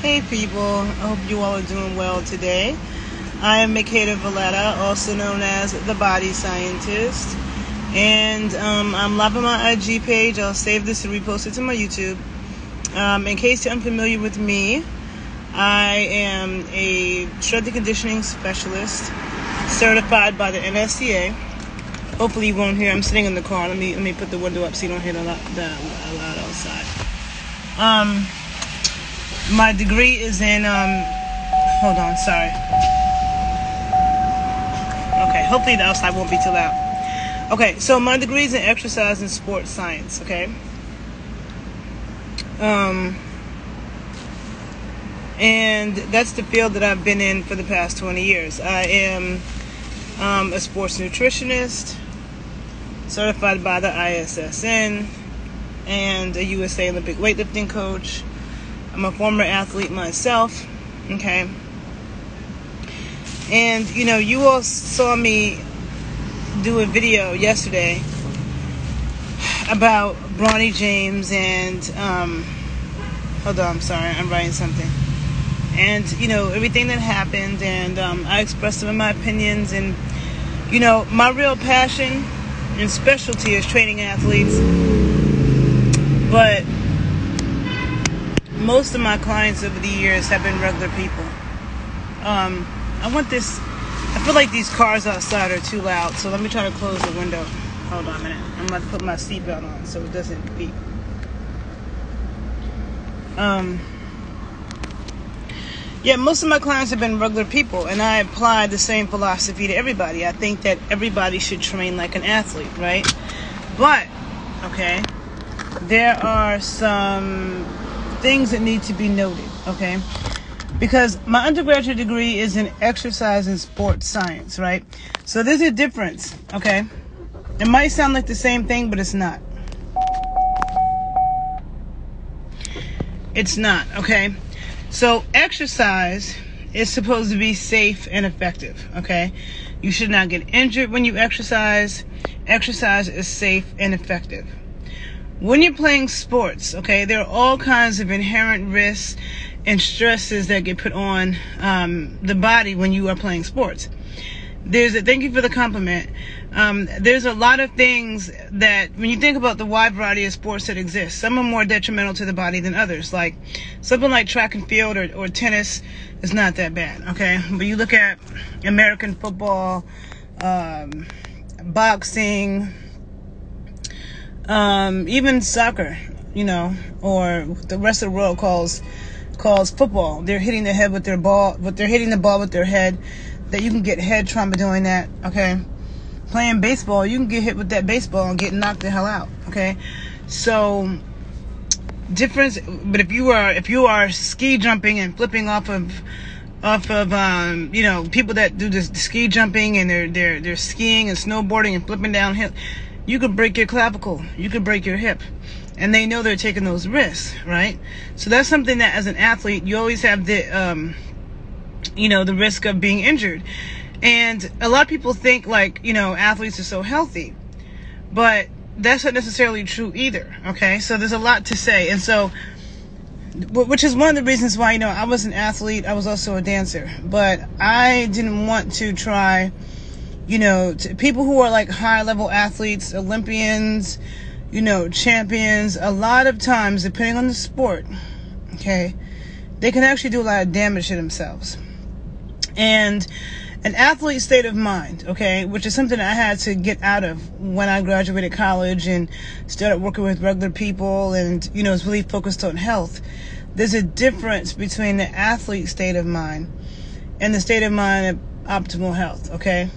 Hey people, I hope you all are doing well today. I am Makeda Valletta, also known as the Body Scientist, and I'm live on my IG page. I'll save this and repost it to my YouTube. In case you're unfamiliar with me, I am a strength and conditioning specialist certified by the NSCA. Hopefully you won't hear. I'm sitting in the car. Let me put the window up so you don't hear a lot outside. My degree is in, hold on, sorry. Okay, hopefully the outside won't be too loud. Okay, so my degree is in exercise and sports science, okay? And that's the field that I've been in for the past 20 years. I am a sports nutritionist, certified by the ISSN, and a USA Olympic weightlifting coach. I'm a former athlete myself, okay? And, you all saw me do a video yesterday about Bronny James and, hold on, I'm sorry, I'm writing something. And, everything that happened, and I expressed some of my opinions, and, my real passion and specialty is training athletes, but most of my clients over the years have been regular people. I feel like these cars outside are too loud, so let me try to close the window. Hold on a minute. I'm about to put my seatbelt on so it doesn't beep. Yeah, most of my clients have been regular people, and I apply the same philosophy to everybody. I think that everybody should train like an athlete, right? But, okay, there are some things that need to be noted, okay? Because my undergraduate degree is in exercise and sports science, right? So there's a difference, okay? It might sound like the same thing, but it's not. It's not, okay? So exercise is supposed to be safe and effective, okay? You should not get injured when you exercise. Exercise is safe and effective. When you're playing sports, okay, there are all kinds of inherent risks and stresses that get put on the body when you are playing sports. Thank you for the compliment. There's a lot of things that, when you think about the wide variety of sports that exist, some are more detrimental to the body than others. Like something like track and field or tennis is not that bad, okay? But you look at American football, boxing, even soccer, or the rest of the world calls football. They're hitting the head with their ball, but they're hitting the ball with their head. That you can get head trauma doing that, okay? Playing baseball, you can get hit with that baseball and get knocked the hell out, okay? So difference. But if you are ski jumping and flipping off of people that do this ski jumping and they're skiing and snowboarding and flipping downhill, you could break your clavicle, you could break your hip, and they know they're taking those risks, right? So that's something that as an athlete you always have the the risk of being injured. And a lot of people think like athletes are so healthy, but that's not necessarily true either, okay? So there's a lot to say, and so which is one of the reasons why I was an athlete. I was also a dancer, but I didn't want to try people who are like high level athletes, Olympians, champions. A lot of times, depending on the sport, okay, they can actually do a lot of damage to themselves. And an athlete's state of mind, okay, which is something I had to get out of when I graduated college and started working with regular people and, was really focused on health. There's a difference between the athlete's state of mind and the state of mind of optimal health, okay?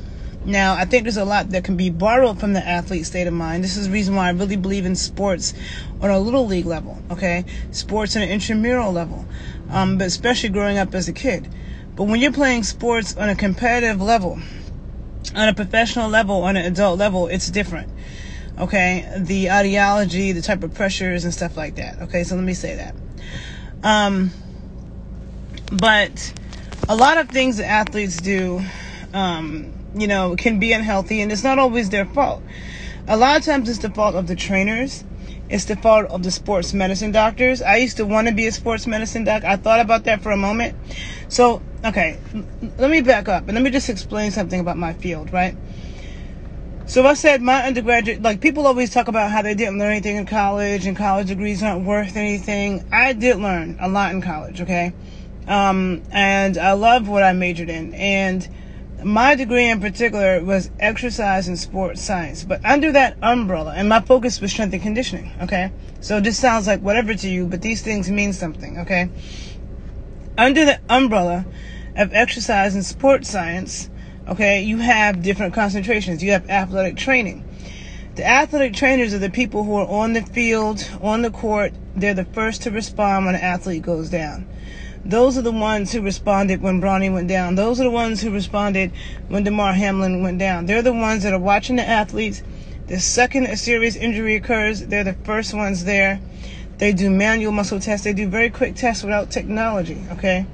Now, I think there's a lot that can be borrowed from the athlete's state of mind. This is the reason why I really believe in sports on a little league level, okay? Sports on an intramural level, but especially growing up as a kid. But when you're playing sports on a competitive level, on a professional level, on an adult level, it's different, okay? The ideology, the type of pressures and stuff like that, okay? So let me say that. But a lot of things that athletes do, can be unhealthy, and it's not always their fault. A lot of times it's the fault of the trainers it's the fault of the sports medicine doctors. I used to want to be a sports medicine doc. I thought about that for a moment. So, okay, let me back up and let me just explain something about my field, right? So I said my undergraduate, like people always talk about how they didn't learn anything in college and college degrees aren't worth anything. I did learn a lot in college, okay? And I love what I majored in. And my degree in particular was exercise and sports science. But under that umbrella, and my focus was strength and conditioning, okay? So this sounds like whatever to you, but these things mean something, okay? Under the umbrella of exercise and sports science, okay, you have different concentrations. You have athletic training. The athletic trainers are the people who are on the field, on the court. They're the first to respond when an athlete goes down. Those are the ones who responded when Bronny went down. Those are the ones who responded when DeMar Hamlin went down. They're the ones that are watching the athletes. The second a serious injury occurs, they're the first ones there. They do manual muscle tests. They do very quick tests without technology, okay,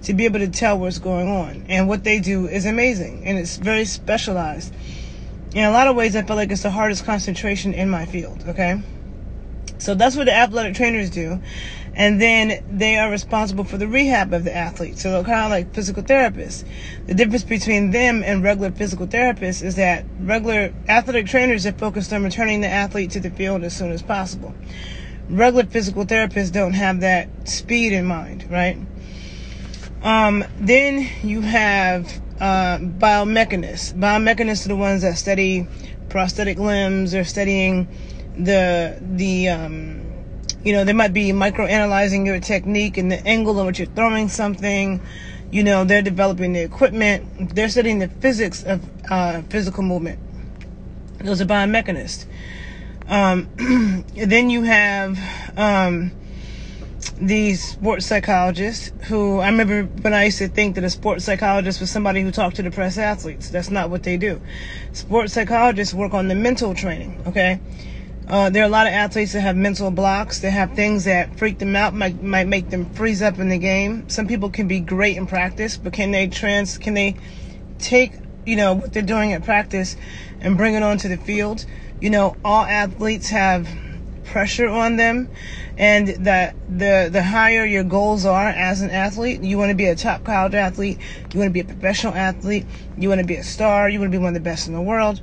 to be able to tell what's going on. And what they do is amazing, and it's very specialized. In a lot of ways, I feel like it's the hardest concentration in my field, okay? So that's what the athletic trainers do. And then they are responsible for the rehab of the athlete. So they're kind of like physical therapists. The difference between them and regular physical therapists is that regular athletic trainers are focused on returning the athlete to the field as soon as possible. Regular physical therapists don't have that speed in mind, right? Then you have biomechanists. Biomechanists are the ones that study prosthetic limbs. They're studying they might be microanalyzing your technique and the angle in which you're throwing something. They're developing the equipment. They're studying the physics of physical movement. Those are biomechanists. Then you have these sports psychologists who, I remember when I used to think that a sports psychologist was somebody who talked to depressed athletes. That's not what they do. Sports psychologists work on the mental training, okay? There are a lot of athletes that have mental blocks. They have things that freak them out, might make them freeze up in the game. Some people can be great in practice, but can they take, what they're doing at practice and bring it onto the field? All athletes have pressure on them, and that the higher your goals are as an athlete, you want to be a top college athlete, you want to be a professional athlete, you want to be a star, you want to be one of the best in the world.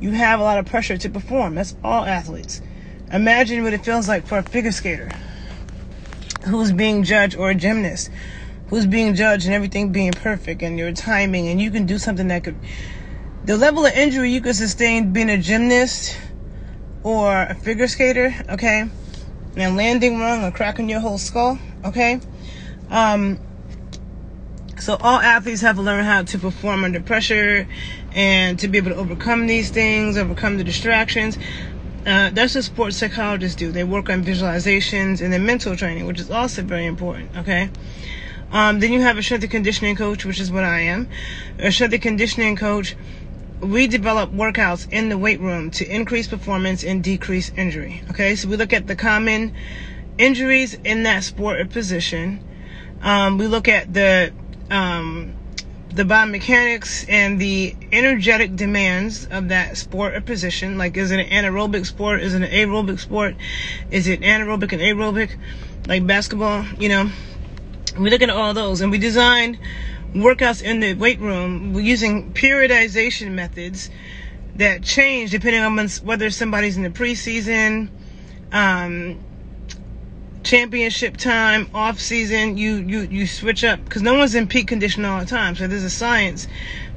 You have a lot of pressure to perform. That's all athletes. Imagine what it feels like for a figure skater who's being judged, or a gymnast who's being judged and everything being perfect and your timing, and you can do something that could, the level of injury you could sustain being a gymnast or a figure skater, okay, and landing wrong or cracking your whole skull, okay? So all athletes have to learn how to perform under pressure and to be able to overcome these things, overcome the distractions. That's what sports psychologists do. They work on visualizations and then mental training, which is also very important, okay? Then you have a strength and conditioning coach, which is what I am. A strength and conditioning coach, we develop workouts in the weight room to increase performance and decrease injury, okay? So we look at the common injuries in that sport or position. We look at the biomechanics and the energetic demands of that sport or position. Like, is it an anaerobic sport? Is it an aerobic sport? Is it anaerobic and aerobic? Like basketball, We look at all those, and we design workouts in the weight room using periodization methods that change depending on whether somebody's in the preseason, championship time, off season. You switch up because no one's in peak condition all the time. So there's a science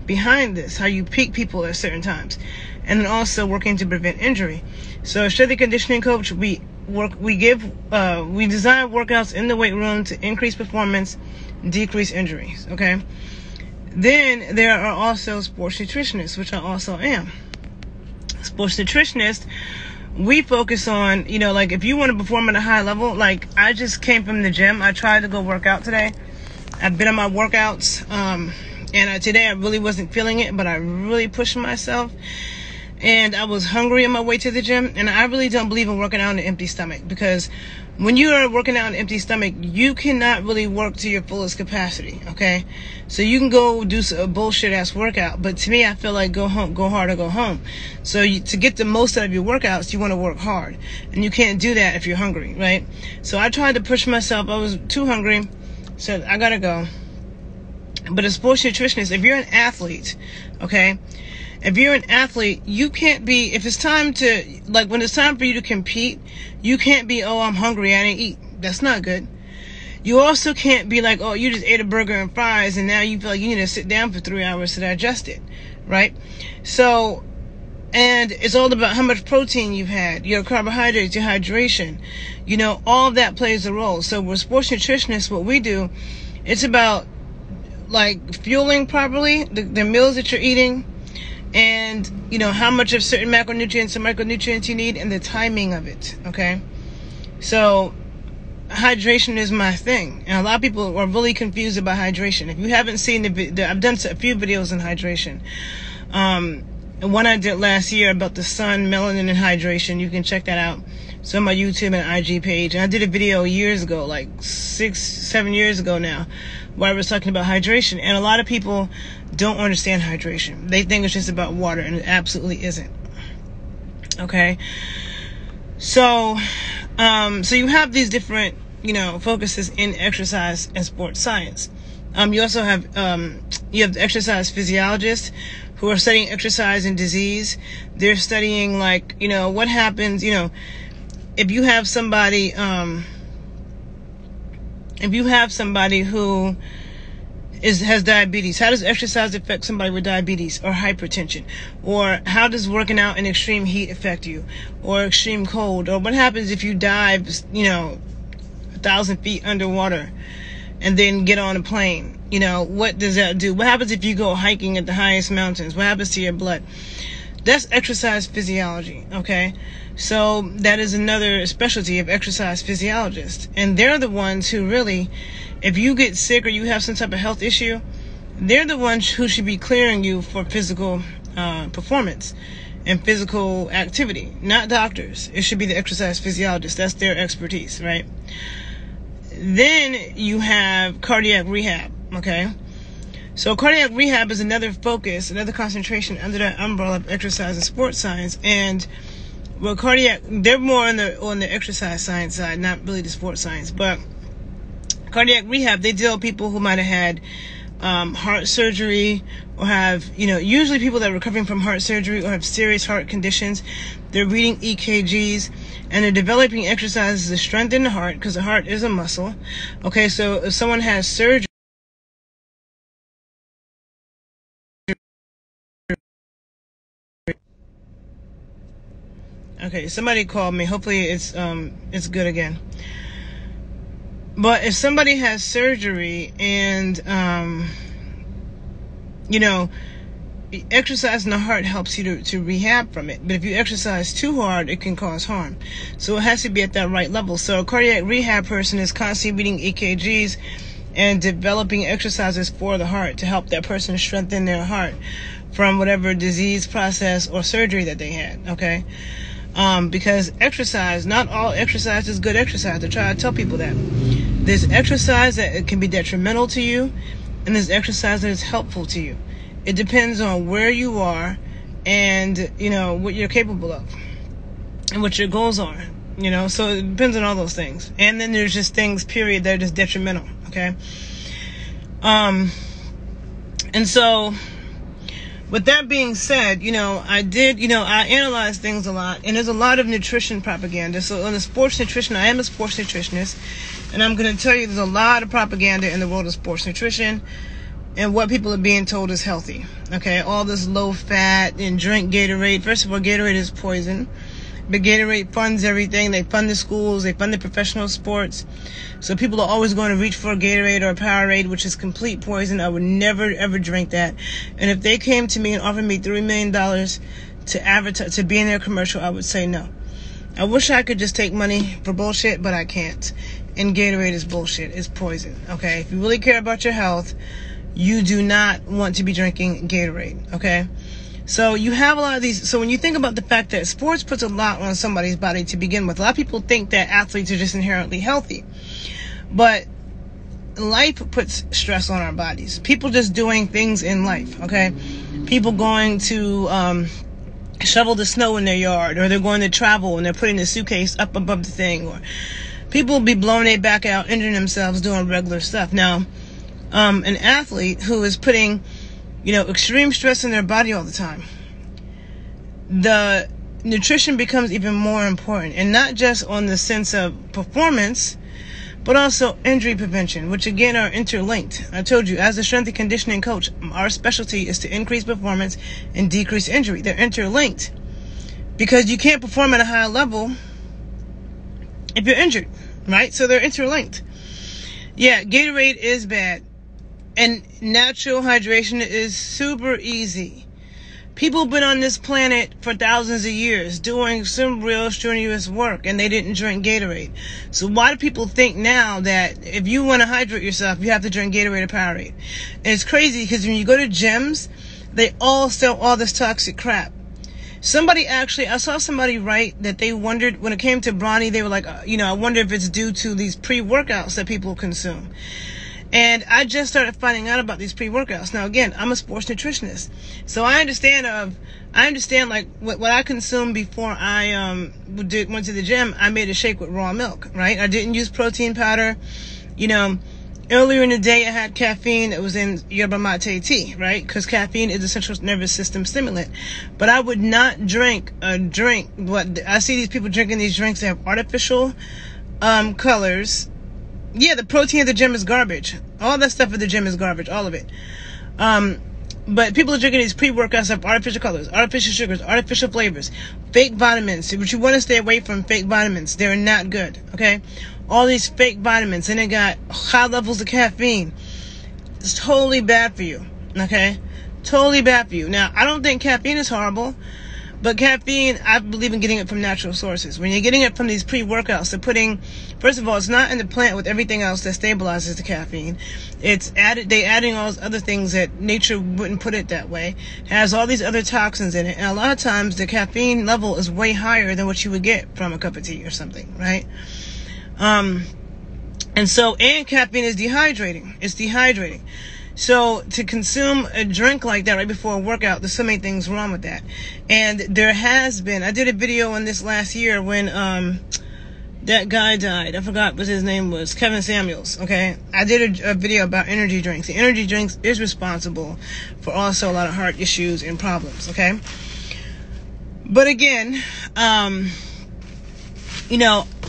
behind this, how you peak people at certain times, and then also working to prevent injury. So a strength and conditioning coach, we design workouts in the weight room to increase performance, decrease injuries. Okay. Then there are also sports nutritionists, which I also am. Sports nutritionists, we focus on, like if you want to perform at a high level, like I just came from the gym. I tried to go work out today. I've been on my workouts, and today I really wasn't feeling it, but I really pushed myself. and I was hungry on my way to the gym, and I really don't believe in working out on an empty stomach, because when you are working out on an empty stomach, you cannot really work to your fullest capacity, okay? So you can go do a bullshit ass workout, but to me, I feel like go hard or go home. So to get the most out of your workouts, you want to work hard, and you can't do that if you're hungry, right? So I tried to push myself. I was too hungry, so I gotta go. But a sports nutritionist, if you're an athlete, okay, if you're an athlete, you can't be, if it's time to, like when it's time for you to compete, you can't be, oh, I'm hungry, I didn't eat. That's not good. You also can't be like, oh, you just ate a burger and fries and now you feel like you need to sit down for 3 hours to digest it, right? So, and it's all about how much protein you've had, your carbohydrates, your hydration, you know, all of that plays a role. So with sports nutritionists, what we do, it's about like fueling properly the meals that you're eating, and you know how much of certain macronutrients and micronutrients you need, and the timing of it, okay? So hydration is my thing, and a lot of people are really confused about hydration. If you haven't seen I've done a few videos on hydration. One I did last year about the sun, melanin, and hydration. You can check that out. It's on my YouTube and IG page. And I did a video years ago, like 6-7 years ago now, where I was talking about hydration. And a lot of people don't understand hydration. They think it's just about water, and it absolutely isn't. Okay? So you have these different, you know, focuses in exercise and sports science. You also have, you have the exercise physiologists who are studying exercise and disease. They're studying, like, you know, what happens, you know, if you have somebody who has diabetes, how does exercise affect somebody with diabetes or hypertension? Or how does working out in extreme heat affect you, or extreme cold? Or what happens if you dive, you know, 1,000 feet underwater and then get on a plane? You know, what does that do? What happens if you go hiking at the highest mountains? What happens to your blood? That's exercise physiology, okay? So that is another specialty of exercise physiologists. And they're the ones who really, if you get sick or you have some type of health issue, they're the ones who should be clearing you for physical performance and physical activity, not doctors. It should be the exercise physiologists. That's their expertise, right? Then you have cardiac rehab, okay? So cardiac rehab is another focus, another concentration under that umbrella of exercise and sports science. And well, cardiac, they're more on the exercise science side, not really the sports science. But cardiac rehab, they deal with people who might have had heart surgery, or have, you know, usually people that are recovering from heart surgery or have serious heart conditions. They're reading EKGs, and they're developing exercises to strengthen the heart, because the heart is a muscle. Okay, so if someone has surgery, okay, somebody called me. Hopefully it's good again. But if somebody has surgery and you know, exercising the heart helps you to rehab from it. But if you exercise too hard, it can cause harm. So it has to be at that right level. So a cardiac rehab person is constantly reading EKGs and developing exercises for the heart to help that person strengthen their heart from whatever disease process or surgery that they had, okay? Because exercise, not all exercise is good exercise. I try to tell people that. There's exercise that can be detrimental to you, and there's exercise that is helpful to you. It depends on where you are and, you know, what you're capable of and what your goals are, you know. So it depends on all those things. And then there's just things, period, that are just detrimental, okay? And so with that being said, you know, I analyze things a lot, and there's a lot of nutrition propaganda. So on the sports nutrition, I am a sports nutritionist, and I'm going to tell you there's a lot of propaganda in the world of sports nutrition and what people are being told is healthy. Okay, all this low fat and drink Gatorade. First of all, Gatorade is poison. But Gatorade funds everything. They fund the schools. They fund the professional sports. So people are always going to reach for a Gatorade or a Powerade, which is complete poison. I would never, ever drink that. And if they came to me and offered me $3 million to advertise, to be in their commercial, I would say no. I wish I could just take money for bullshit, but I can't. And Gatorade is bullshit. It's poison. Okay? If you really care about your health, you do not want to be drinking Gatorade. Okay? So you have a lot of these. So when you think about the fact that sports puts a lot on somebody's body to begin with, a lot of people think that athletes are just inherently healthy. But life puts stress on our bodies. People just doing things in life, okay? People going to shovel the snow in their yard, or they're going to travel and they're putting the suitcase up above the thing, or people be blowing their back out, injuring themselves doing regular stuff. Now, an athlete who is putting, extreme stress in their body all the time, the nutrition becomes even more important, and not just on the sense of performance, but also injury prevention, which again are interlinked. I told you, as a strength and conditioning coach, our specialty is to increase performance and decrease injury. They're interlinked, because you can't perform at a high level if you're injured, right? So they're interlinked. Yeah, Gatorade is bad, and natural hydration is super easy. People have been on this planet for thousands of years doing some real strenuous work, and they didn't drink Gatorade. So why do people think now that if you want to hydrate yourself, you have to drink Gatorade or Powerade? And it's crazy, because when you go to gyms, they all sell all this toxic crap. I saw somebody write that they wondered, when it came to Bronny, they were like, I wonder if it's due to these pre-workouts that people consume. And I just started finding out about these pre-workouts. Now, again, I'm a sports nutritionist, so I understand like what I consumed before I went to the gym. I made a shake with raw milk, right? I didn't use protein powder. Earlier in the day, I had caffeine that was in yerba mate tea, right? Because caffeine is a central nervous system stimulant. But I would not drink a drink. What I see these people drinking these drinks that have artificial colors. Yeah, the protein at the gym is garbage. All that stuff at the gym is garbage, all of it. But people are drinking these pre-workouts of artificial colors, artificial sugars, artificial flavors, fake vitamins. But you want to stay away from fake vitamins. They're not good, okay? All these fake vitamins, and they got high levels of caffeine. It's totally bad for you, okay? Totally bad for you. Now, I don't think caffeine is horrible, but caffeine, I believe in getting it from natural sources. When you're getting it from these pre-workouts, they're putting, first of all, it's not in the plant with everything else that stabilizes the caffeine. It's added, they adding all those other things that nature wouldn't put it that way. It has all these other toxins in it. And a lot of times the caffeine level is way higher than what you would get from a cup of tea or something, right? And caffeine is dehydrating. It's dehydrating. So to consume a drink like that right before a workout, there's so many things wrong with that. And there has been, I did a video on this last year when that guy died. I forgot what his name was, Kevin Samuels, okay? I did a video about energy drinks. The energy drinks is responsible for also a lot of heart issues and problems, okay? But again,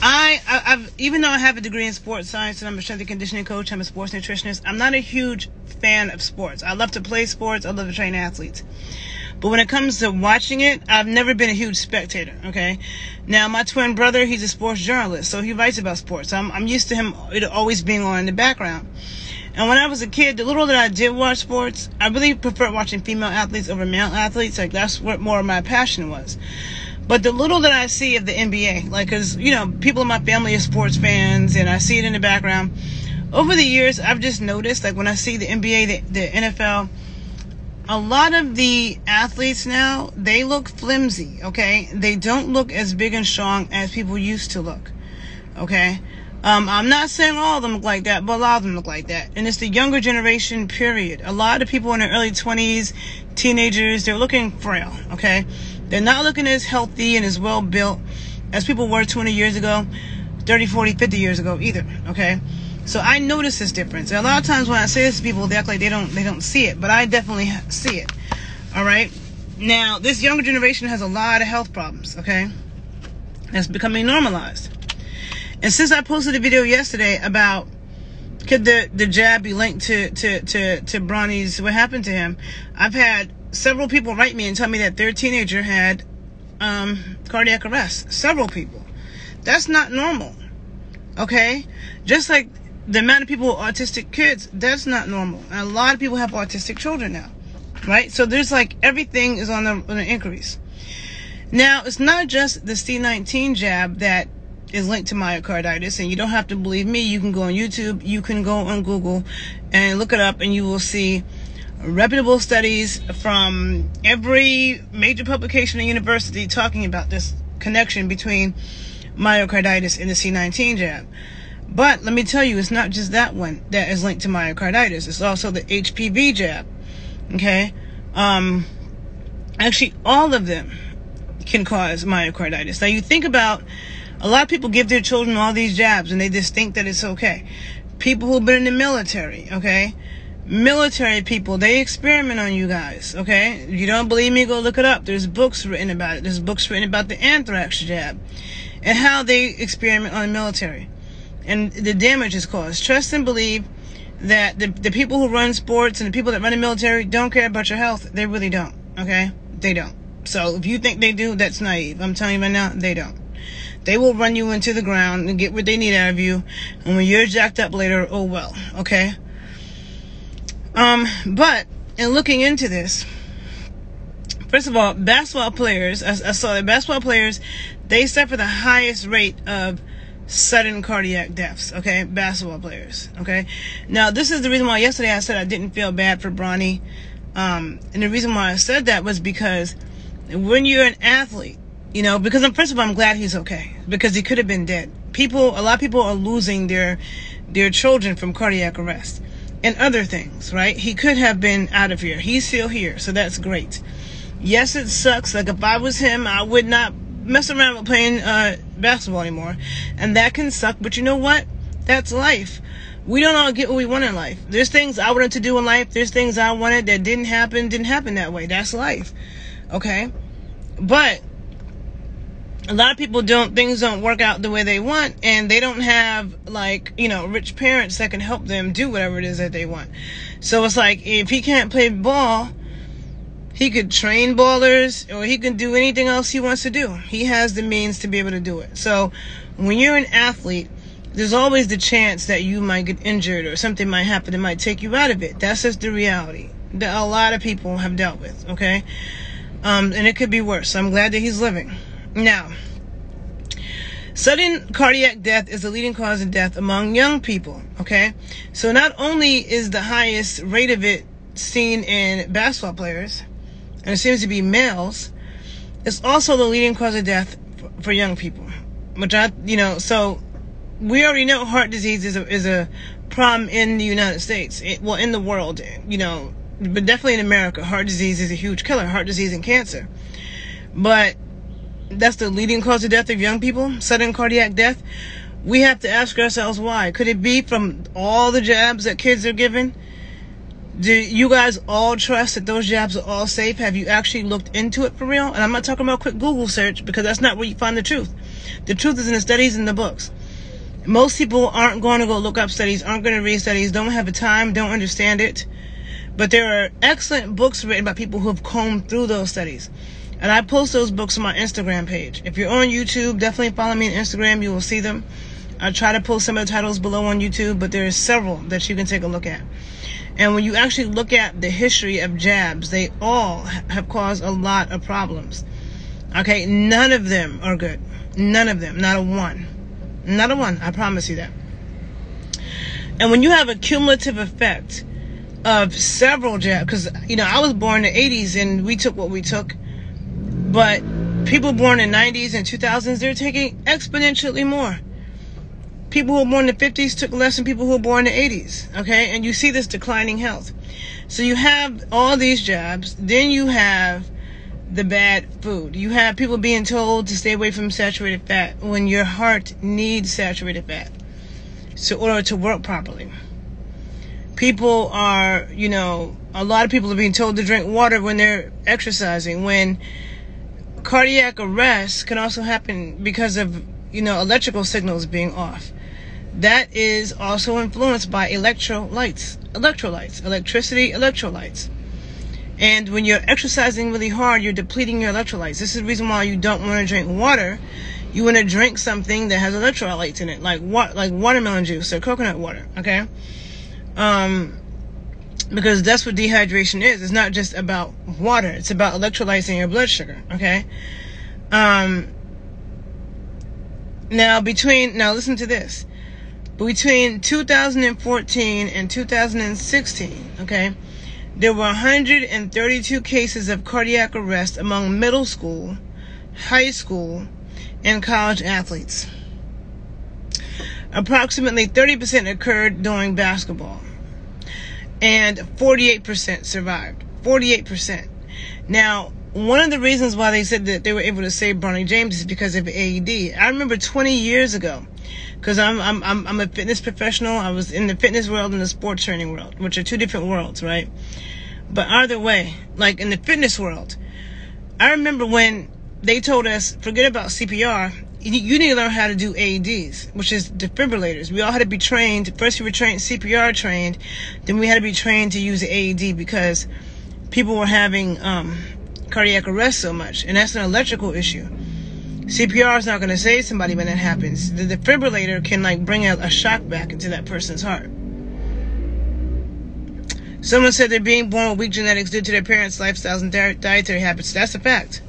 I've even though I have a degree in sports science and I'm a strength and conditioning coach, I'm a sports nutritionist, I'm not a huge fan of sports. I love to play sports. I love to train athletes. But when it comes to watching it, I've never been a huge spectator, okay? Now, my twin brother, he's a sports journalist, so he writes about sports. I'm used to him always being on in the background. And when I was a kid, the little that I did watch sports, I really preferred watching female athletes over male athletes. Like, that's what more of my passion was. But the little that I see of the NBA, like, because, people in my family are sports fans, and I see it in the background. Over the years, I've just noticed, like, when I see the NBA, the NFL, a lot of the athletes now, they look flimsy, okay? They don't look as big and strong as people used to look, okay? I'm not saying all of them look like that, but a lot of them look like that. And it's the younger generation, period. A lot of people in their early 20s, teenagers, they're looking frail, okay? They're not looking as healthy and as well built as people were 20 years ago, 30, 40, 50 years ago either, okay? So I notice this difference. And a lot of times when I say this to people, they act like they don't see it, but I definitely see it, all right? Now, this younger generation has a lot of health problems, okay? That's becoming normalized. And since I posted a video yesterday about could the jab be linked to Bronny's, what happened to him, I've had several people write me and tell me that their teenager had cardiac arrest. Several people. That's not normal, okay? Just like the amount of people with autistic kids, that's not normal. And a lot of people have autistic children now, right? So there's like everything is on the increase. Now, it's not just the C19 jab that is linked to myocarditis, and you don't have to believe me. You can go on YouTube, you can go on Google and look it up, and you will see reputable studies from every major publication and university talking about this connection between myocarditis and the C19 jab. But let me tell you, it's not just that one that is linked to myocarditis. It's also the HPV jab. Okay? Actually, all of them can cause myocarditis. Now, you think about, a lot of people give their children all these jabs and they just think that it's okay. People who've been in the military, okay? Military people, they experiment on you guys, okay? If you don't believe me, go look it up. There's books written about it. There's books written about the anthrax jab and how they experiment on the military and the damage is caused. Trust and believe that the people who run sports and the people that run the military don't care about your health. They really don't, okay? They don't. So if you think they do, that's naive. I'm telling you right now, they don't. They will run you into the ground and get what they need out of you. And when you're jacked up later, oh well, okay? But in looking into this, first of all, basketball players, I saw that basketball players, they suffer the highest rate of sudden cardiac deaths, okay? Basketball players, okay? Now, this is the reason why yesterday I said I didn't feel bad for Bronny. And the reason why I said that was because when you're an athlete, you know, because first of all, I'm glad he's okay, because he could have been dead. A lot of people are losing their children from cardiac arrest and other things, right? He could have been out of here. He's still here, so that's great. Yes, it sucks. Like, if I was him, I would not mess around with playing basketball anymore. And that can suck, but you know what? That's life. We don't all get what we want in life. There's things I wanted to do in life. There's things I wanted that didn't happen that way. That's life. Okay? But a lot of people things don't work out the way they want, and they don't have, like, you know, rich parents that can help them do whatever it is that they want. So it's like, if he can't play ball, he could train ballers, or he can do anything else he wants to do. He has the means to be able to do it. So when you're an athlete, there's always the chance that you might get injured or something might happen that might take you out of it. That's just the reality that a lot of people have dealt with, okay? And it could be worse. So I'm glad that he's living. Now, sudden cardiac death is the leading cause of death among young people, okay? So not only is the highest rate of it seen in basketball players, and it seems to be males, it's also the leading cause of death for young people. Which so we already know heart disease is a problem in the United States. In the world, you know, but definitely in America, heart disease is a huge killer, heart disease and cancer. But that's the leading cause of death of young people, sudden cardiac death. We have to ask ourselves why. Could it be from all the jabs that kids are given? Do you guys all trust that those jabs are all safe? Have you actually looked into it for real? And I'm not talking about a quick Google search, because that's not where you find the truth. The truth is in the studies and the books. Most people aren't going to go look up studies, aren't going to read studies, don't have the time, don't understand it. But there are excellent books written by people who have combed through those studies. And I post those books on my Instagram page. If you're on YouTube, definitely follow me on Instagram. You will see them. I try to post some of the titles below on YouTube, but there are several that you can take a look at. And when you actually look at the history of jabs, they all have caused a lot of problems. Okay? None of them are good. None of them. Not a one. Not a one. I promise you that. And when you have a cumulative effect of several jabs, because, you know, I was born in the 80s and we took what we took. But people born in the 90s and 2000s, they're taking exponentially more. People who were born in the 50s took less than people who were born in the 80s, okay? And you see this declining health. So you have all these jabs, then you have the bad food. You have people being told to stay away from saturated fat when your heart needs saturated fat in order to work properly. People are, you know, a lot of people are being told to drink water when they're exercising, when cardiac arrest can also happen because of, you know, electrical signals being off. That is also influenced by electrolytes, electricity, electrolytes. And when you're exercising really hard, you're depleting your electrolytes. This is the reason why you don't want to drink water. You want to drink something that has electrolytes in it, like watermelon juice or coconut water, okay? Because that's what dehydration is. It's not just about water. It's about electrolytes in your blood sugar, okay? Now listen to this. Between 2014 and 2016, okay, there were 132 cases of cardiac arrest among middle school, high school, and college athletes. Approximately 30% occurred during basketball, and 48% survived. 48%. Now, one of the reasons why they said that they were able to save Bronny James is because of AED. I remember 20 years ago, because I'm a fitness professional. I was in the fitness world and the sports training world, which are two different worlds, right? But either way, like in the fitness world, I remember when they told us, forget about CPR, you need to learn how to do AEDs, which is defibrillators. We all had to be trained. First we were trained, CPR trained, then we had to be trained to use the AED because people were having cardiac arrest so much, and that's an electrical issue. CPR is not going to save somebody when that happens. The defibrillator can like bring a shock back into that person's heart. Someone said they're being born with weak genetics due to their parents' lifestyles and dietary habits. That's a fact.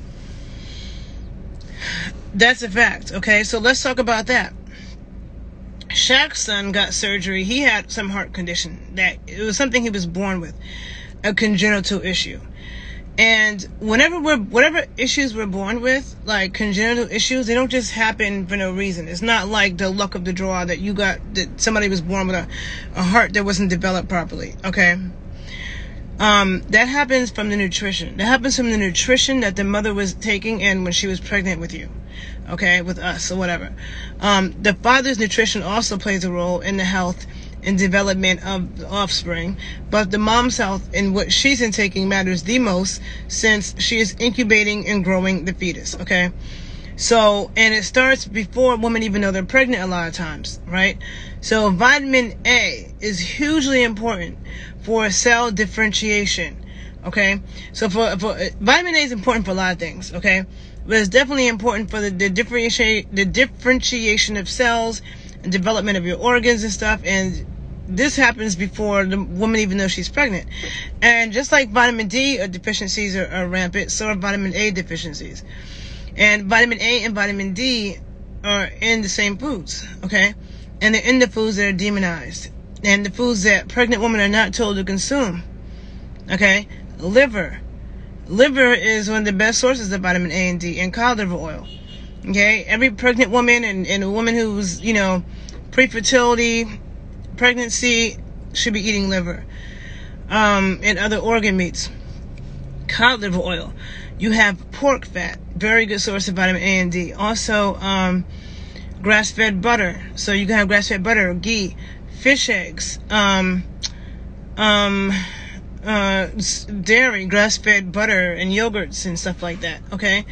That's a fact, okay? So let's talk about that. Shaq's son got surgery. He had some heart condition. It was something he was born with, a congenital issue. And whatever issues we're born with, like congenital issues, they don't just happen for no reason. It's not like the luck of the draw that somebody was born with a heart that wasn't developed properly, okay? That happens from the nutrition. That happens from the nutrition that the mother was taking in when she was pregnant with you, okay, with us or whatever. The father's nutrition also plays a role in the health and development of the offspring, but the mom's health and what she's intaking matters the most, since she is incubating and growing the fetus, okay? So, and it starts before women even know they're pregnant a lot of times, right? So vitamin A is hugely important for cell differentiation, okay? So for vitamin A is important for a lot of things, okay? But it's definitely important for the differentiation of cells and development of your organs and stuff, and this happens before the woman even knows she's pregnant. And just like vitamin D deficiencies are rampant, so are vitamin A deficiencies. And vitamin A and vitamin D are in the same foods, okay? And they're in the foods that are demonized, and the foods that pregnant women are not told to consume, okay? Liver is one of the best sources of vitamin A and D, and cod liver oil, okay? Every pregnant woman and a woman who's, pre-fertility, pregnancy, should be eating liver, and other organ meats. Cod liver oil. You have pork fat, very good source of vitamin A and D. Also, grass-fed butter. So you can have grass-fed butter, ghee, fish eggs, dairy, grass-fed butter, and yogurts and stuff like that, okay?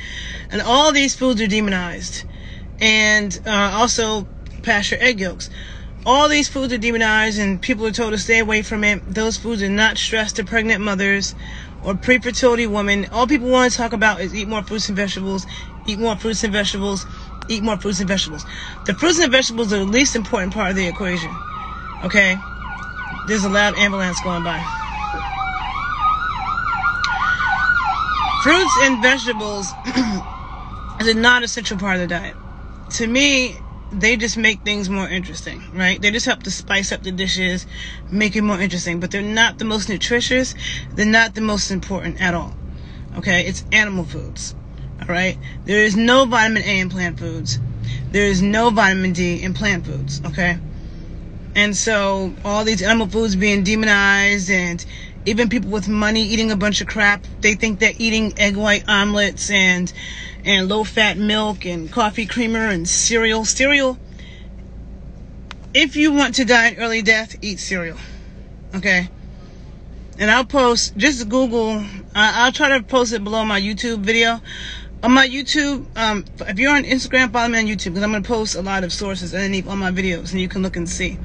And all these foods are demonized. And also pasture egg yolks. All these foods are demonized, and people are told to stay away from it. Those foods are not stressed to pregnant mothers or pre-fertility women. All people want to talk about is eat more fruits and vegetables, eat more fruits and vegetables, eat more fruits and vegetables. The fruits and vegetables are the least important part of the equation, okay? There's a loud ambulance going by. Fruits and vegetables is a non-essential part of the diet. To me, they just make things more interesting, right? They just help to spice up the dishes, make it more interesting. But they're not the most nutritious. They're not the most important at all, okay? It's animal foods, all right? There is no vitamin A in plant foods. There is no vitamin D in plant foods, okay? And so all these animal foods being demonized, and even people with money eating a bunch of crap, they think that eating egg white omelets and low-fat milk and coffee creamer and cereal. If you want to die an early death, eat cereal, okay? And I'll post, just Google, I'll try to post it below my YouTube video. On my YouTube, if you're on Instagram, follow me on YouTube, because I'm going to post a lot of sources underneath all my videos, and you can look and see.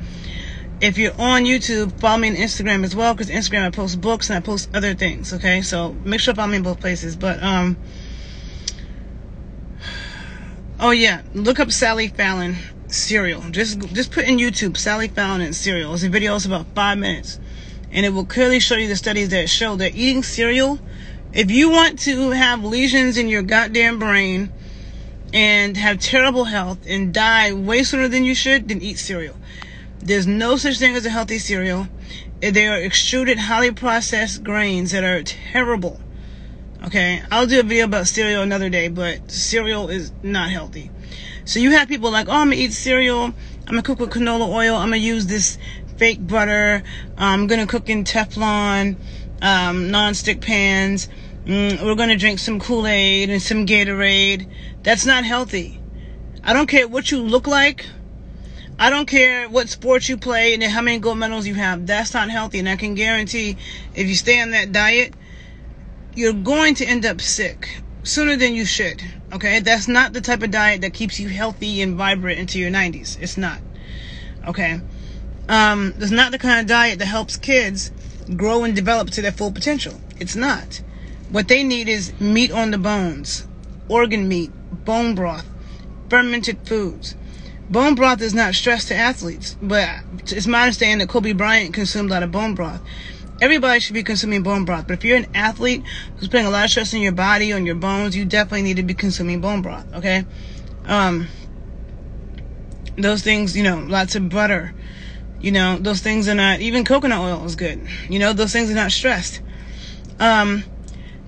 If you're on YouTube, follow me on Instagram as well, because Instagram I post books and I post other things, okay? So make sure to follow me in both places. But, oh yeah, look up Sally Fallon cereal. Just put in YouTube Sally Fallon and cereal. It's a video, it's about 5 minutes. And it will clearly show you the studies that show that eating cereal, if you want to have lesions in your goddamn brain and have terrible health and die way sooner than you should, then eat cereal. There's no such thing as a healthy cereal. They are extruded, highly processed grains that are terrible. Okay, I'll do a video about cereal another day, but cereal is not healthy. So you have people like, oh, I'm gonna eat cereal, I'm gonna cook with canola oil, I'm gonna use this fake butter, I'm gonna cook in Teflon, non-stick pans, we're gonna drink some Kool-Aid and some Gatorade. That's not healthy. I don't care what you look like. I don't care what sport you play and how many gold medals you have. That's not healthy. And I can guarantee if you stay on that diet, you're going to end up sick sooner than you should. Okay? That's not the type of diet that keeps you healthy and vibrant into your 90s. It's not. Okay? It's not the kind of diet that helps kids grow and develop to their full potential. It's not. What they need is meat on the bones, organ meat, bone broth, fermented foods. Bone broth is not stress to athletes, but it's my understanding that Kobe Bryant consumed a lot of bone broth. Everybody should be consuming bone broth, but if you're an athlete who's putting a lot of stress on your body, on your bones, you definitely need to be consuming bone broth, okay? Those things, lots of butter, those things are not, even coconut oil is good. Those things are not stressed.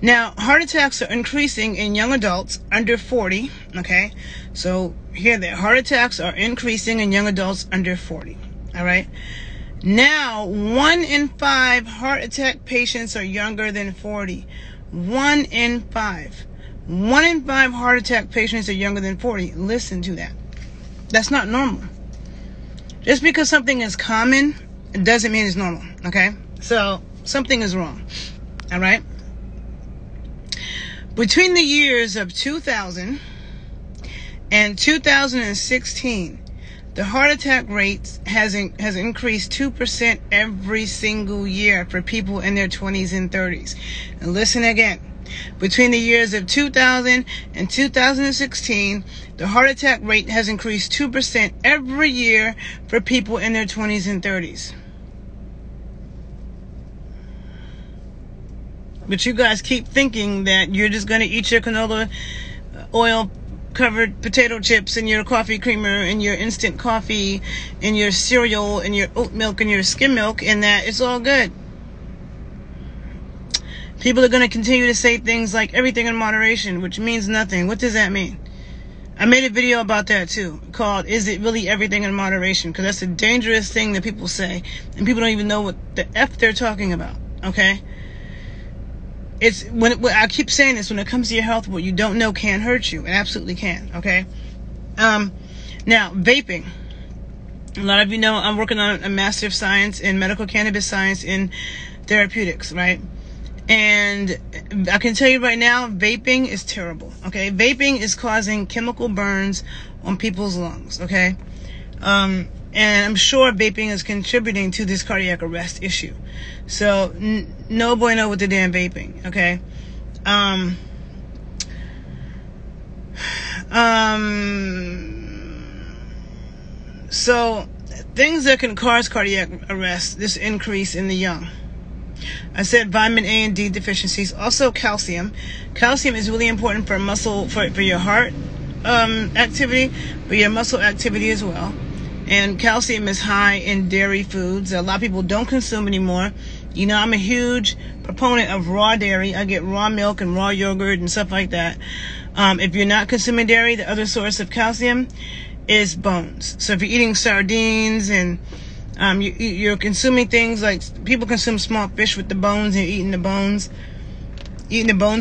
Now, heart attacks are increasing in young adults under 40, okay? So, hear that. Heart attacks are increasing in young adults under 40, all right? Now, 1 in 5 heart attack patients are younger than 40. 1 in 5. 1 in 5 heart attack patients are younger than 40. Listen to that. That's not normal. Just because something is common, it doesn't mean it's normal, okay? So, something is wrong, all right? Between the years of 2000 and 2016, the heart attack rate has increased 2% every single year for people in their 20s and 30s. And listen again. Between the years of 2000 and 2016, the heart attack rate has increased 2% every year for people in their 20s and 30s. But you guys keep thinking that you're just going to eat your canola oil covered potato chips and your coffee creamer and your instant coffee and your cereal and your oat milk and your skim milk and that it's all good. People are going to continue to say things like everything in moderation, which means nothing. What does that mean? I made a video about that too, called Is It Really Everything in Moderation? Because that's a dangerous thing that people say and people don't even know what the F they're talking about, okay? It's when I keep saying this, when it comes to your health, what you don't know can hurt you. It absolutely can, okay? Now, vaping. A lot of you know I'm working on a Master of Science in Medical Cannabis Science in Therapeutics, right? And I can tell you right now, vaping is terrible, okay? Vaping is causing chemical burns on people's lungs, okay? And I'm sure vaping is contributing to this cardiac arrest issue. So, no bueno with the damn vaping, okay? So, things that can cause cardiac arrest, this increase in the young. I said vitamin A and D deficiencies. Also calcium. Calcium is really important for muscle, for your heart activity, but your muscle activity as well. And calcium is high in dairy foods. A lot of people don't consume anymore. I'm a huge proponent of raw dairy. I get raw milk and raw yogurt and stuff like that. If you're not consuming dairy, the other source of calcium is bones. So if you're eating sardines and you're consuming things like people consume small fish with the bones and eating the bones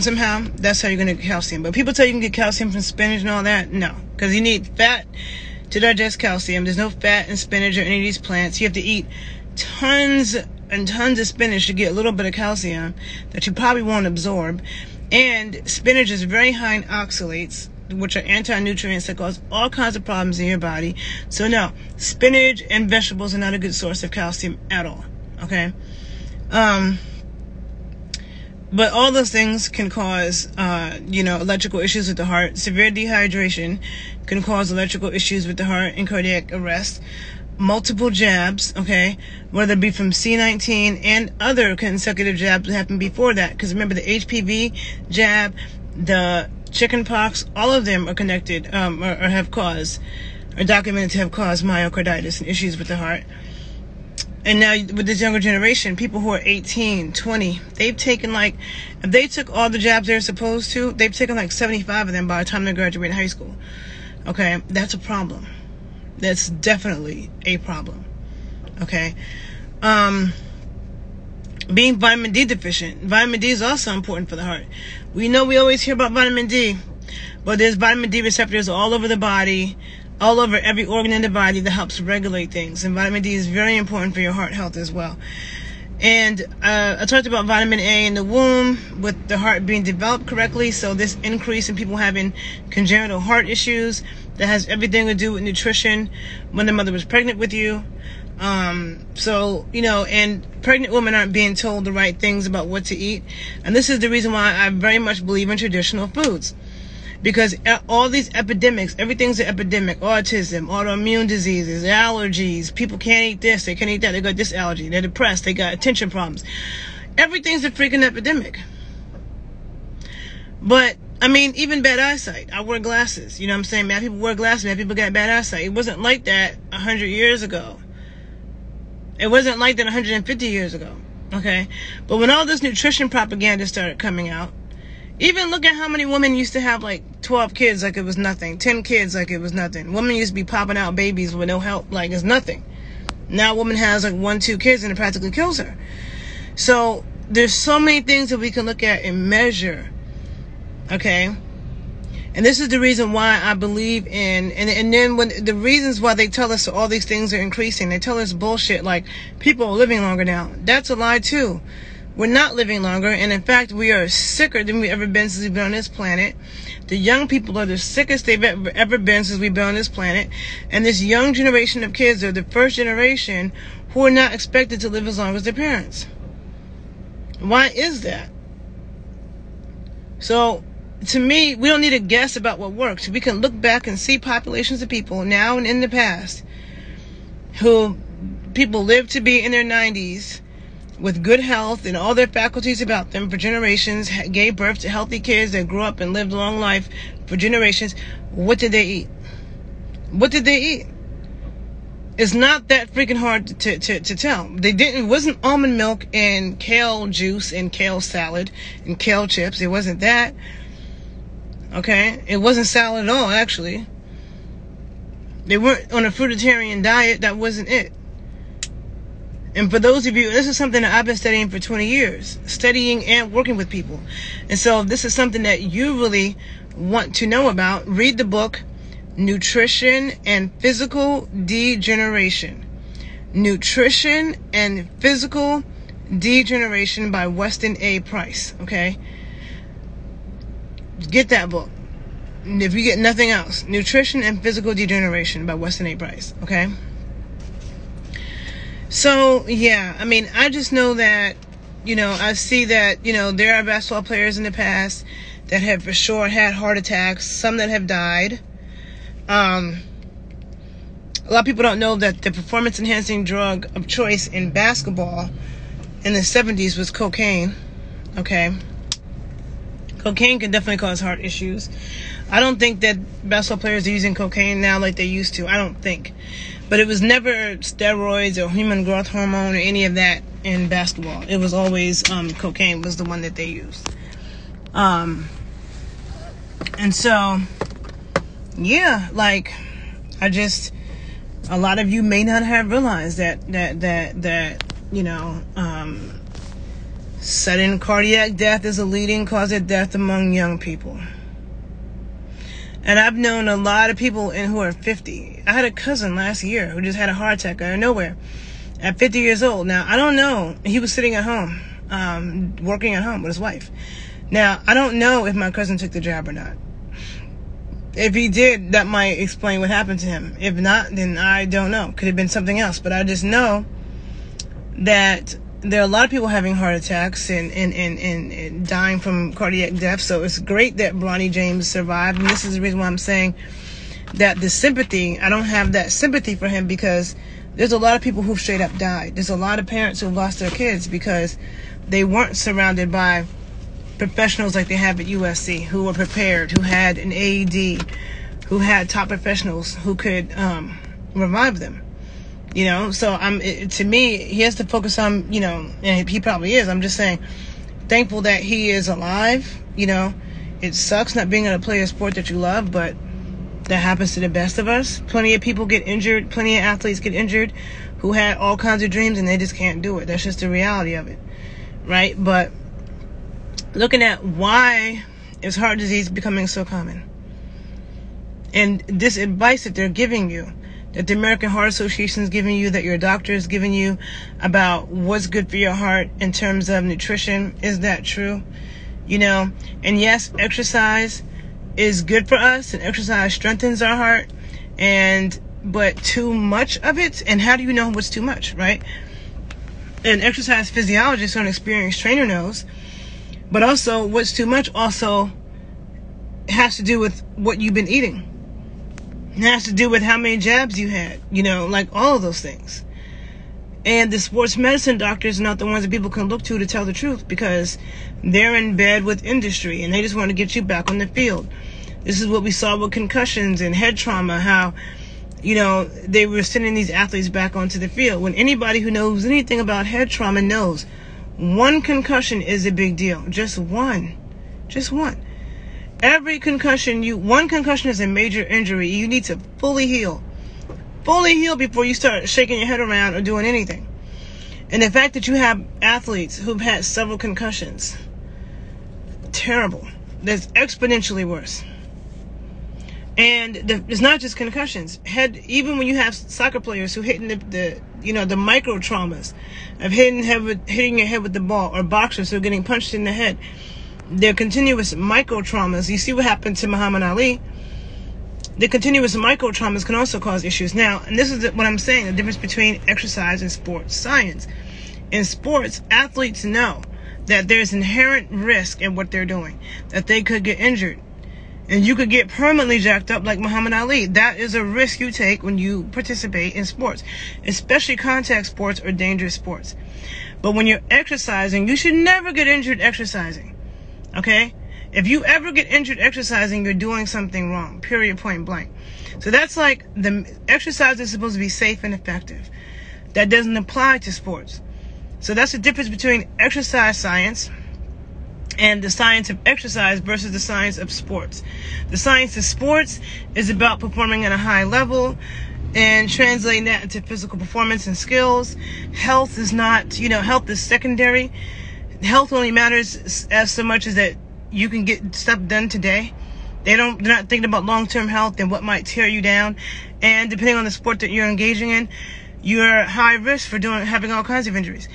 somehow, that's how you're going to get calcium. But people tell you can get calcium from spinach and all that. No, because you need fat to digest calcium. There's no fat in spinach or any of these plants. You have to eat tons and tons of spinach to get a little bit of calcium that you probably won't absorb. And spinach is very high in oxalates, which are anti-nutrients that cause all kinds of problems in your body. So no, spinach and vegetables are not a good source of calcium at all, okay? But all those things can cause, electrical issues with the heart. Severe dehydration can cause electrical issues with the heart and cardiac arrest. Multiple jabs, okay, whether it be from C19 and other consecutive jabs that happened before that. Because remember, the HPV jab, the chicken pox, all of them are connected or have caused are documented to have caused myocarditis and issues with the heart. And now with this younger generation, people who are 18, 20, they've taken like, if they took all the jabs they're supposed to, they've taken like 75 of them by the time they graduate high school. Okay, that's a problem. That's definitely a problem. Okay. Being vitamin D deficient. Vitamin D is also important for the heart. We know we always hear about vitamin D, but there's vitamin D receptors all over the body, all over every organ in the body that helps regulate things. And vitamin D is very important for your heart health as well. And I talked about vitamin A in the womb with the heart being developed correctly. So this increase in people having congenital heart issues, that has everything to do with nutrition when the mother was pregnant with you. So, you know, and pregnant women aren't being told the right things about what to eat. And this is the reason why I very much believe in traditional foods. Because all these epidemics, everything's an epidemic. Autism, autoimmune diseases, allergies. People can't eat this, they can't eat that. They got this allergy. They're depressed. They got attention problems. Everything's a freaking epidemic. But, I mean, even bad eyesight. I wear glasses. You know what I'm saying? Mad people wear glasses. Mad people got bad eyesight. It wasn't like that 100 years ago. It wasn't like that 150 years ago. Okay? But when all this nutrition propaganda started coming out, even look at how many women used to have like 12 kids like it was nothing. 10 kids like it was nothing. Women used to be popping out babies with no help like it's nothing. Now a woman has like 1, 2 kids and it practically kills her. So there's so many things that we can look at and measure. Okay? And this is the reason why I believe in, and then when the reasons why they tell us all these things are increasing, they tell us bullshit like people are living longer now. That's a lie too. We're not living longer, and in fact, we are sicker than we've ever been since we've been on this planet. The young people are the sickest they've ever been since we've been on this planet. And this young generation of kids are the first generation who are not expected to live as long as their parents. Why is that? So, to me, we don't need to guess about what works. We can look back and see populations of people now and in the past who people lived to be in their 90s with good health and all their faculties about them for generations, gave birth to healthy kids that grew up and lived a long life for generations. What did they eat? What did they eat? It's not that freaking hard to tell. They didn't. It wasn't almond milk and kale juice and kale salad and kale chips. It wasn't that. Okay? It wasn't salad at all, actually. They weren't on a fruitarian diet. That wasn't it. And for those of you, this is something that I've been studying for 20 years. Studying and working with people. And so if this is something that you really want to know about, read the book, Nutrition and Physical Degeneration. Nutrition and Physical Degeneration by Weston A. Price. Okay? Get that book. If you get nothing else. Nutrition and Physical Degeneration by Weston A. Price. Okay? So, yeah, I mean, I just know that, you know, I see that, you know, there are basketball players in the past that have for sure had heart attacks, some that have died. A lot of people don't know that the performance-enhancing drug of choice in basketball in the 70s was cocaine, okay? Cocaine can definitely cause heart issues. I don't think that basketball players are using cocaine now like they used to. I don't think. But it was never steroids or human growth hormone or any of that in basketball. It was always cocaine was the one that they used. And so, yeah, like, a lot of you may not have realized that you know, sudden cardiac death is a leading cause of death among young people. And I've known a lot of people who are 50. I had a cousin last year who just had a heart attack out of nowhere at 50 years old. Now, I don't know. He was sitting at home, working at home with his wife. Now, I don't know if my cousin took the jab or not. If he did, that might explain what happened to him. If not, then I don't know. Could have been something else. But I just know that there are a lot of people having heart attacks and dying from cardiac death. So it's great that Bronny James survived. And this is the reason why I'm saying that the sympathy, I don't have that sympathy for him, because there's a lot of people who straight up died. There's a lot of parents who lost their kids because they weren't surrounded by professionals like they have at USC, who were prepared, who had an AED, who had top professionals who could revive them. You know, so to me, he has to focus on, you know, and he probably is. I'm just saying, thankful that he is alive. You know, it sucks not being able to play a sport that you love, but that happens to the best of us. Plenty of people get injured. Plenty of athletes get injured who had all kinds of dreams and they just can't do it. That's just the reality of it, right? But looking at why is heart disease becoming so common, and this advice that they're giving you, that the American Heart Association is giving you, that your doctor is giving you about what's good for your heart in terms of nutrition, is that true? You know, and yes, exercise is good for us, and exercise strengthens our heart, but too much of it, and how do you know what's too much, right? An exercise physiologist or an experienced trainer knows, but also what's too much also has to do with what you've been eating. It has to do with how many jabs you had, you know, like all of those things. And the sports medicine doctors are not the ones that people can look to tell the truth, because they're in bed with industry and they just want to get you back on the field. This is what we saw with concussions and head trauma, how, you know, they were sending these athletes back onto the field. When anybody who knows anything about head trauma knows, one concussion is a big deal. Just one. Just one. Every concussion, one concussion is a major injury. You need to fully heal. Fully heal before you start shaking your head around or doing anything. And the fact that you have athletes who've had several concussions, terrible. That's exponentially worse. And it's not just concussions. Even when you have soccer players who hitting the micro traumas of hitting your head with the ball, or boxers who are getting punched in the head, they're continuous micro traumas. You see what happened to Muhammad Ali. The continuous micro traumas can also cause issues. Now, and this is what I'm saying, the difference between exercise and sports science. In sports, athletes know that there's inherent risk in what they're doing, that they could get injured. And you could get permanently jacked up like Muhammad Ali. That is a risk you take when you participate in sports, especially contact sports or dangerous sports. But when you're exercising, you should never get injured exercising. Okay? If you ever get injured exercising, you're doing something wrong. Period, point blank. So that's like, the exercise is supposed to be safe and effective. That doesn't apply to sports. So that's the difference between exercise science and the science of exercise versus the science of sports. The science of sports is about performing at a high level and translating that into physical performance and skills. Health is not, health is secondary. Health only matters as so much as that you can get stuff done today. They're not thinking about long-term health and what might tear you down. And depending on the sport that you're engaging in, you're high risk for having all kinds of injuries.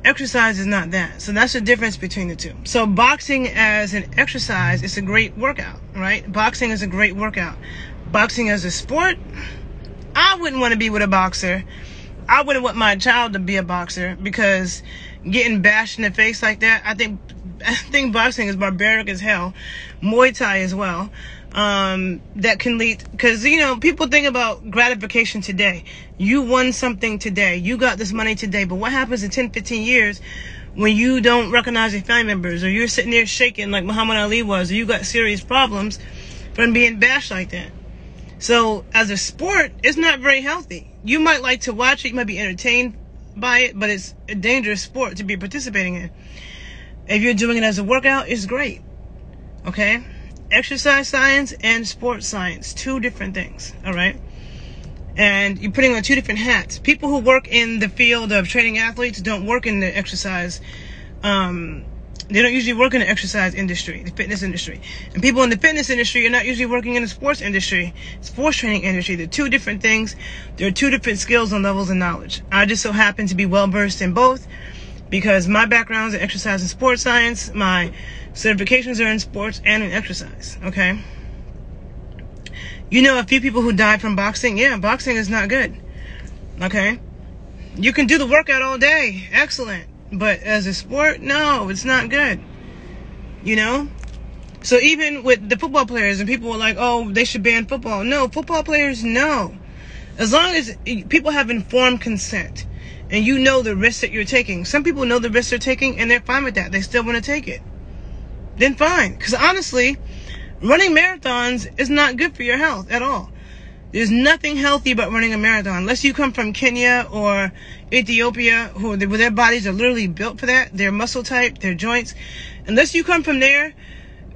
Exercise is not that. So that's the difference between the two. So boxing as an exercise is a great workout, right? Boxing is a great workout. Boxing as a sport, I wouldn't want to be with a boxer. I wouldn't want my child to be a boxer, because getting bashed in the face like that, I think boxing is barbaric as hell. Muay Thai as well. That can lead, because people think about gratification today. You won something today, you got this money today, but what happens in 10-15 years when you don't recognize your family members, or you're sitting there shaking like Muhammad Ali was, or you got serious problems from being bashed like that? So as a sport, it's not very healthy. You might like to watch it, you might be entertained by it, but it's a dangerous sport to be participating in. If you're doing it as a workout, it's great. Okay? Exercise science and sports science, two different things, all right? And you're putting on two different hats. People who work in the field of training athletes don't work in the exercise, they don't usually work in the exercise industry, the fitness industry. And people in the fitness industry are not usually working in the sports industry, sports training industry. They're two different things. There are two different skills and levels of knowledge. I just so happen to be well-versed in both, because my background is in exercise and sports science. My certifications are in sports and in exercise, okay? A few people who died from boxing. Yeah, boxing is not good, okay? You can do the workout all day. Excellent. But as a sport, no, it's not good. So even with the football players, and people were like, oh, they should ban football. No, football players, no. As long as people have informed consent and you know the risks that you're taking. Some people know the risks they're taking and they're fine with that. They still want to take it. Then fine. Because honestly, Running marathons is not good for your health at all. There's nothing healthy about running a marathon. Unless you come from Kenya or Ethiopia, where their bodies are literally built for that, their muscle type, their joints. Unless you come from there,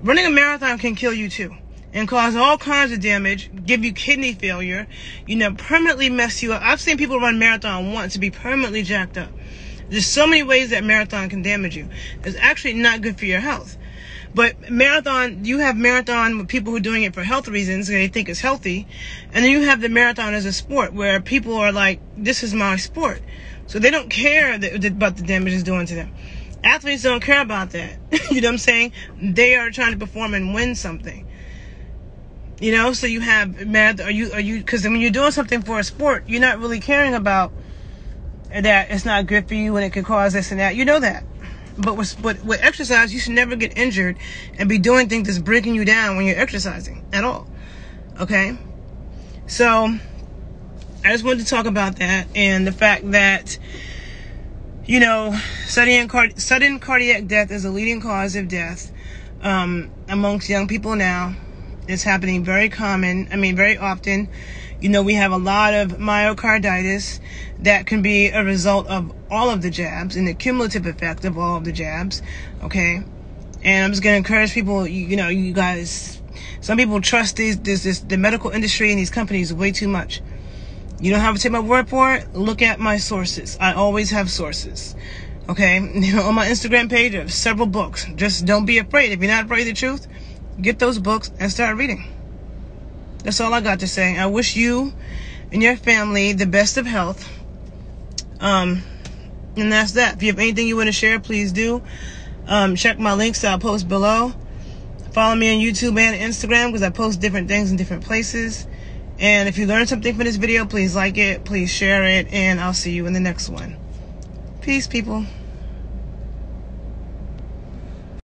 running a marathon can kill you too. And cause all kinds of damage, give you kidney failure, permanently mess you up. I've seen people run marathon once to be permanently jacked up. There's so many ways that marathon can damage you. It's actually not good for your health. But marathon, you have marathon with people who are doing it for health reasons, and they think it's healthy. And then you have the marathon as a sport, where people are like, this is my sport. So they don't care about the damage it's doing to them. Athletes don't care about that. You know what I'm saying? They are trying to perform and win something. So you have because when you're doing something for a sport, you're not really caring about that it's not good for you and it could cause this and that. You know that. But with exercise, you should never get injured and be doing things that's breaking you down when you're exercising at all. Okay? So, I just wanted to talk about that and the fact that, sudden cardiac death is a leading cause of death amongst young people now. It's happening very often. We have a lot of myocarditis that can be a result of all of the jabs and the cumulative effect of all of the jabs. Okay? And I'm just going to encourage people, you guys, some people trust the medical industry and these companies way too much. You don't have to take my word for it. Look at my sources. I always have sources. Okay? On my Instagram page, I have several books. Just don't be afraid. If you're not afraid of the truth, get those books and start reading. That's all I got to say. I wish you and your family the best of health. And that's that. If you have anything you want to share, please do. Check my links that I'll post below. Follow me on YouTube and Instagram because I post different things in different places. And if you learned something from this video, please like it, please share it, and I'll see you in the next one. Peace, people.